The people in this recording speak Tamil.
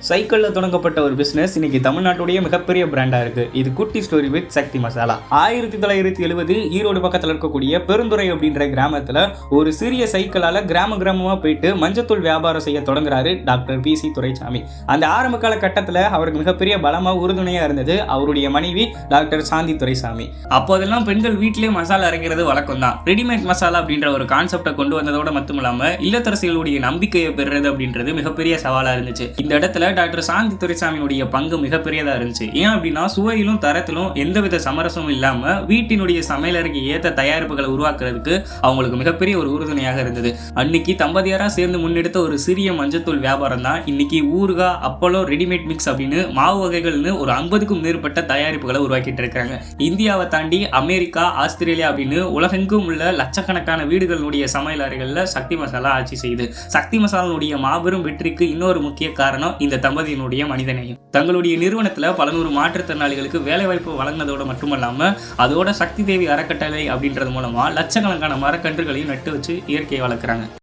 சைக்கிளில் தொடங்கப்பட்ட ஒரு பிஸ்னஸ் இன்னைக்கு தமிழ்நாட்டுடைய மிகப்பெரிய பிராண்டாக இருக்குது. இது குட்டி ஸ்டோரி வித் சக்தி மசாலா. 1970 ஈரோடு பக்கத்தில் இருக்கக்கூடிய பெருந்துறை அப்படின்ற கிராமத்தில் ஒரு சிறிய சைக்கிளால் கிராமமாக போயிட்டு மஞ்சத்தூள் வியாபாரம் செய்ய தொடங்குறாரு டாக்டர் பி.சி. துரைசாமி. அந்த ஆரம்ப கால கட்டத்தில் அவருக்கு மிகப்பெரிய பலமாக உறுதுணையாக இருந்தது அவருடைய மனைவி டாக்டர் சாந்தி துரைசாமி. அப்போதெல்லாம் பெண்கள் வீட்டிலேயே மசாலா அரைக்கிறது வழக்கம் தான். ரெடிமேட் மசாலா அப்படின்ற ஒரு கான்செப்டை கொண்டு வந்ததோடு மட்டும் இல்லாமல் இல்லத்தரசிகளுடைய நம்பிக்கையை பெறுறது அப்படின்றது மிகப்பெரிய சவாலாக இருந்துச்சு. இந்த இடத்துல டாக்டர் சாந்தி துரைசாமியுடைய பங்கு மிகப்பெரியதா இருந்துச்சு. ஏன் அப்படின்னா சுவையிலும் தரத்திலும் எந்தவித சமரசமும் இல்லாம வீட்டினுடைய சமையலறைக்கு ஏற்ற தயாரிப்புகளை உருவாக்குறதுக்கு அவங்களுக்கு மிகப்பெரிய ஒரு உறுதுணையாக இருந்தது. அன்னைக்கு தம்பதியாரா சேர்ந்து முன்னெடுத்த ஒரு சிறிய மஞ்சத்தூள் வியாபாரம் தான் இன்னைக்கு ஊறுகாய், அப்பளம், ரெடிமேட் மிக்ஸ் அப்படின்னு மாவு வகைகள்னு ஒரு 50க்கும் மேற்பட்ட தயாரிப்புகளை உருவாக்கிட்டு இருக்காங்க. இந்தியாவை தாண்டி அமெரிக்கா, ஆஸ்திரேலியா அப்படின்னு உலகெங்கும் உள்ள லட்சக்கணக்கான வீடுகளுடைய சமையல் அறைகள்ல சக்தி மசாலா ஆட்சி செய்யுது. சக்தி மசாலாவுடைய மாபெரும் வெற்றிக்கு இன்னொரு முக்கிய காரணம் இந்த தம்பதியினுடைய மனிதநேயம். தங்களுடைய நிறுவனத்தில் பல நூறு மாற்றுத்திறனாளிகளுக்கு வேலைவாய்ப்பு வழங்கினதோடு மட்டுமல்லாமல் அதோட சக்தி தேவி அறக்கட்டளை அப்படின்றது மூலமா லட்சக்கணக்கான மரக்கன்றுகளையும் நட்டு வச்சு இயற்கையை வளர்க்குறாங்க.